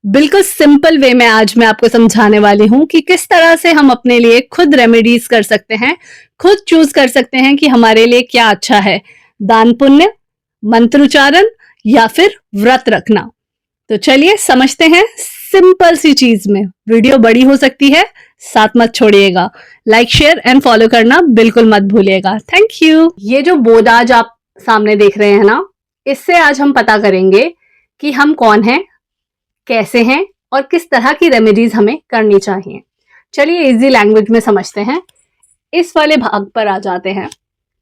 बिल्कुल simple way में आज मैं आपको समझाने वाली हूँ कि किस तरह से हम अपने लिए खुद रेमेडीज कर सकते हैं, खुद चूज कर सकते हैं कि हमारे लिए क्या अच्छा है, दान पुण्य, मंत्र उच्चारण या फिर व्रत रखना। तो चलिए समझते हैं सिंपल सी चीज में। वीडियो बड़ी हो सकती है, साथ मत छोड़िएगा। लाइक शेयर एंड फॉलो करना बिल्कुल मत भूलिएगा। Thank you. ये जो बोर्ड आज आप सामने देख रहे हैं ना, इससे आज हम पता करेंगे कि हम कौन हैं, कैसे हैं और किस तरह की रेमेडीज हमें करनी चाहिए। चलिए इजी लैंग्वेज में समझते हैं। इस वाले भाग पर आ जाते हैं।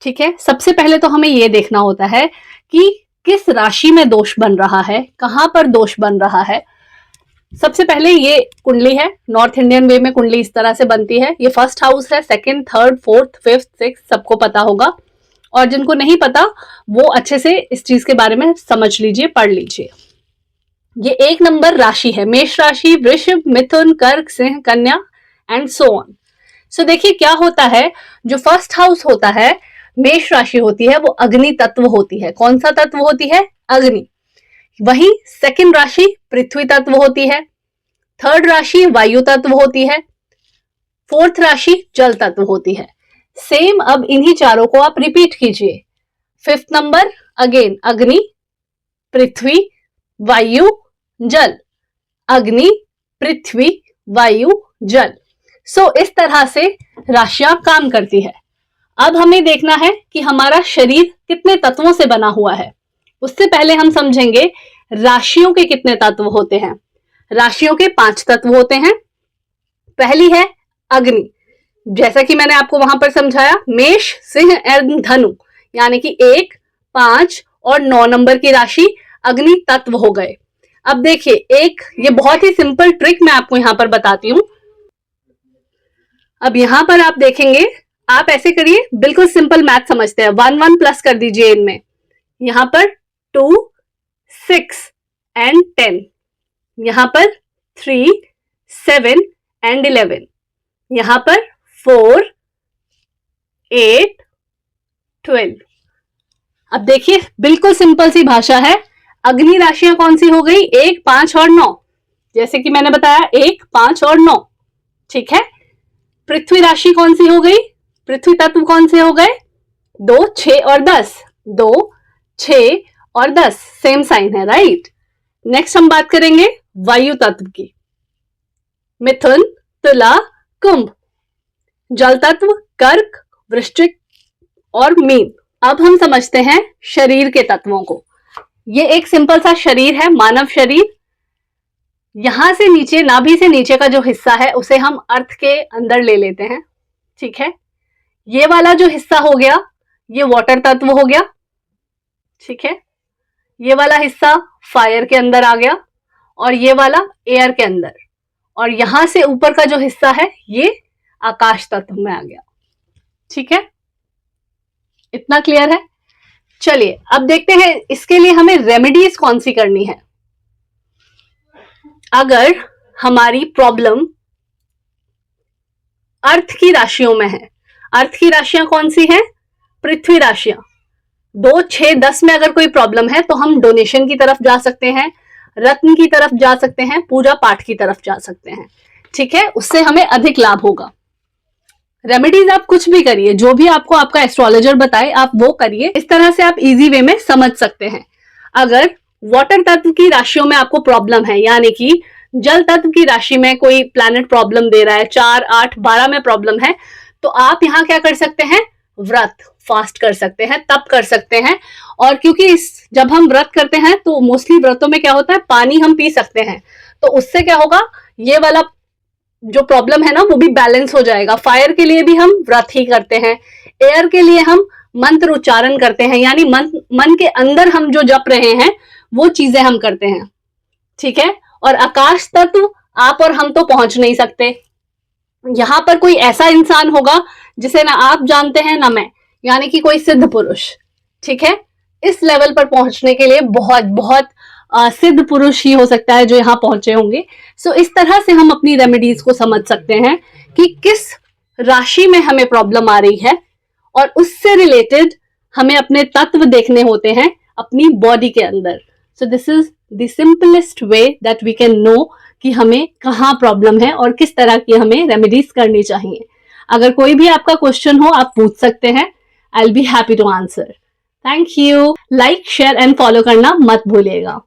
ठीक है, सबसे पहले तो हमें ये देखना होता है कि किस राशि में दोष बन रहा है, कहां पर दोष बन रहा है। सबसे पहले ये कुंडली है, नॉर्थ इंडियन वे में कुंडली इस तरह से बनती है। ये फर्स्ट हाउस है, second, third, fourth, fifth, six, सबको पता होगा। और जिनको नहीं पता वो अच्छे से इस चीज के बारे में समझ लीजिए, पढ़ लीजिए। ये 1 नंबर राशि है, मेष राशि, वृषभ, मिथुन, कर्क, सिंह, कन्या एंड सो ऑन। सो देखिए क्या होता है, जो फर्स्ट हाउस होता है, मेष राशि होती है, वो अग्नि तत्व होती है। कौन सा तत्व होती है? अग्नि। वही सेकंड राशि पृथ्वी तत्व होती है, थर्ड राशि वायु तत्व होती है, फोर्थ राशि जल तत्व होती है। सेम अब इन्हीं चारों को आप रिपीट कीजिए। फिफ्थ नंबर अगेन अग्नि, पृथ्वी, वायु, जल, अग्नि, पृथ्वी, वायु, जल। सो इस तरह से राशियां काम करती है। अब हमें देखना है कि हमारा शरीर कितने तत्वों से बना हुआ है। उससे पहले हम समझेंगे राशियों के कितने तत्व होते हैं। राशियों के 5 तत्व होते हैं। पहली है अग्नि, जैसा कि मैंने आपको वहां पर समझाया, मेष, सिंह एवं धनु, यानी कि 1, 5 और 9 नंबर की राशि अग्नि तत्व हो गए। अब देखिए ये बहुत ही सिंपल ट्रिक मैं आपको यहां पर बताती हूं। अब यहां पर आप देखेंगे, आप ऐसे करिए, बिल्कुल सिंपल मैथ समझते हैं। 1 1 प्लस कर दीजिए इनमें। यहां पर 2, 6 एंड 10, यहां पर 3, 7 एंड 11, यहां पर 4, 8, 12। अब देखिए बिल्कुल सिंपल सी भाषा है। अग्नि राशियां कौन सी हो गई? 1, 5 और 9, जैसे कि मैंने बताया 1, 5 और 9। ठीक है। पृथ्वी राशि कौन सी हो गई? पृथ्वी तत्व कौन से हो गए? 2, 6 और 10। 2, 6 और 10 सेम साइन है, राइट। नेक्स्ट हम बात करेंगे वायु तत्व की। मिथुन, तुला, कुंभ। जल तत्व कर्क, वृश्चिक और मीन। अब हम समझते हैं शरीर के तत्वों को। ये एक सिंपल सा शरीर है, मानव शरीर। यहां से नीचे, नाभि से नीचे का जो हिस्सा है उसे हम अर्थ के अंदर ले लेते हैं। ठीक है। ये वाला जो हिस्सा हो गया, ये वाटर तत्व हो गया। ठीक है। ये वाला हिस्सा फायर के अंदर आ गया और ये वाला एयर के अंदर। और यहां से ऊपर का जो हिस्सा है ये आकाश तत्व में आ गया। ठीक है, इतना क्लियर है। चलिए अब देखते हैं इसके लिए हमें रेमेडीज कौन सी करनी है। अगर हमारी प्रॉब्लम अर्थ की राशियों में है, अर्थ की राशियां कौन सी हैं? पृथ्वी राशियां। 2, 6, 10 में अगर कोई प्रॉब्लम है तो हम डोनेशन की तरफ जा सकते हैं, रत्न की तरफ जा सकते हैं, पूजा पाठ की तरफ जा सकते हैं। ठीक है, उससे हमें अधिक लाभ होगा। रेमेडीज आप कुछ भी करिए, जो भी आपको आपका एस्ट्रोलॉजर बताए आप वो करिए। इस तरह से आप इजी वे में समझ सकते हैं। अगर वाटर तत्व की राशियों में आपको प्रॉब्लम है, यानी कि जल तत्व की राशि में कोई प्लैनेट प्रॉब्लम दे रहा है, 4, 8, 12 में प्रॉब्लम है, तो आप यहाँ क्या कर सकते हैं? व्रत, फास्ट कर सकते हैं, तप कर सकते हैं। और क्योंकि जब हम व्रत करते हैं तो मोस्टली व्रतों में क्या होता है, पानी हम पी सकते हैं, तो उससे क्या होगा, ये वाला जो प्रॉब्लम है ना वो भी बैलेंस हो जाएगा। फायर के लिए भी हम व्रत ही करते हैं, एयर के लिए हम मंत्र उच्चारण करते हैं, यानी मन के अंदर हम जो जप रहे हैं वो चीजें हम करते हैं। ठीक है। और आकाश तत्व आप और हम तो पहुंच नहीं सकते। यहां पर कोई ऐसा इंसान होगा जिसे ना आप जानते हैं ना मैं, यानी कि कोई सिद्ध पुरुष। ठीक है, इस लेवल पर पहुंचने के लिए बहुत बहुत सिद्ध पुरुष ही हो सकता है जो यहाँ पहुंचे होंगे। सो इस तरह से हम अपनी रेमेडीज को समझ सकते हैं कि किस राशि में हमें प्रॉब्लम आ रही है, और उससे रिलेटेड हमें अपने तत्व देखने होते हैं अपनी बॉडी के अंदर। So this is the simplest way that we can know कि हमें कहाँ प्रॉब्लम है और किस तरह की हमें रेमेडीज करनी चाहिए। अगर कोई भी आपका क्वेश्चन हो आप पूछ सकते हैं, I will be happy to answer. Thank you. Like share and follow करना मत भूलिएगा।